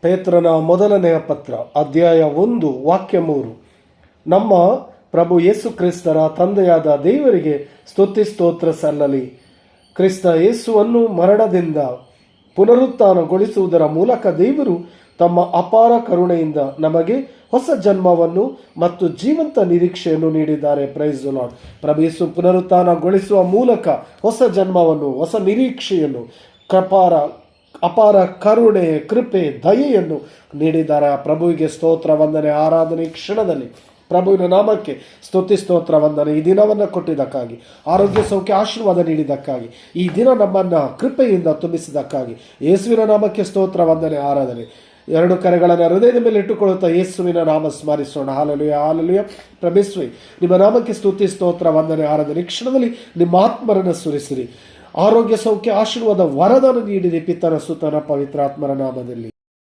ಪೇತ್ರನ ಮೊದಲನೆಯ ಪತ್ರ ಅಧ್ಯಾಯ 1 ವಾಕ್ಯ 3. ನಮ್ಮ ಪ್ರಭು ಯೇಸು ಕ್ರಿಸ್ತರ ತಂದೆಯಾದ ದೇವರಿಗೆ ಸ್ತುತಿ ಸ್ತೋತ್ರ ಸಲ್ಲಲಿ. ಕ್ರಿಸ್ತ ಯೇಸುವನ್ನು ಮರಣದಿಂದ ಪುನರುತ್ಥಾನಗೊಳಿಸುವುದರ ಮೂಲಕ ದೇವರು ತಮ್ಮ ಅಪಾರ ಕರುಣೆಯಿಂದ ನಮಗೆ ಹೊಸ ಜನ್ಮವನ್ನು ಮತ್ತು ಜೀವಂತ ನಿರೀಕ್ಷೆಯನ್ನು ನೀಡಿದ್ದಾರೆ. Praise the lord. ಪ್ರಭು ಯೇಸು ಪುನರುತ್ಥಾನಗೊಳಿಸುವ ಮೂಲಕ ಹೊಸ ಜನ್ಮವನ್ನು, ಹೊಸ ನಿರೀಕ್ಷೆಯನ್ನು, ಅಪಾರ ಕರುಣೆ, ಕೃಪೆ, ದಯೆಯನ್ನು ನೀಡಿದ್ದಾರೆ. ಆ ಪ್ರಭುವಿಗೆ ಸ್ತೋತ್ರ, ವಂದನೆ, ಆರಾಧನೆ. ಕ್ಷಣದಲ್ಲಿ ಪ್ರಭುವಿನ ನಾಮಕ್ಕೆ ಸ್ತುತಿ ಸ್ತೋತ್ರ ವಂದನೆ. ಈ ದಿನವನ್ನು ಕೊಟ್ಟಿದ್ದಕ್ಕಾಗಿ, ಆರೋಗ್ಯ ಸೌಖ್ಯ ಆಶೀರ್ವಾದ ನೀಡಿದ್ದಕ್ಕಾಗಿ, ಈ ದಿನ ನಮ್ಮನ್ನು ಕೃಪೆಯಿಂದ ತುಂಬಿಸಿದ್ದಕ್ಕಾಗಿ ಯೇಸುವಿನ ನಾಮಕ್ಕೆ ಸ್ತೋತ್ರ, ವಂದನೆ, ಆರಾಧನೆ. ಎರಡು ಕರೆಗಳನ್ನು ಹೃದಯದ ಮೇಲೆ ಇಟ್ಟುಕೊಳ್ಳುತ್ತಾ ಯೇಸುವಿನ ನಾಮ ಸ್ಮರಿಸೋಣ. Hallelujah, hallelujah. ಪ್ರಭೇಶ್ವರಿ, ನಿಮ್ಮ ನಾಮಕ್ಕೆ ಸ್ತುತಿ ಸ್ತೋತ್ರ, ವಂದನೆ, ಆರಾಧನೆ. ಕ್ಷಣದಲ್ಲಿ ನಿಮ್ಮ ಆತ್ಮರನ್ನು ಸುರಿಸಿರಿ. ಆರೋಗ್ಯ ಸೌಖ್ಯ ಆಶೀರ್ವಾದ ವರದಾನ ನೀಡಿರಿ ಪಿತನ ಸುತನ ಪವಿತ್ರಾತ್ಮರ ನಾಮದಲ್ಲಿ.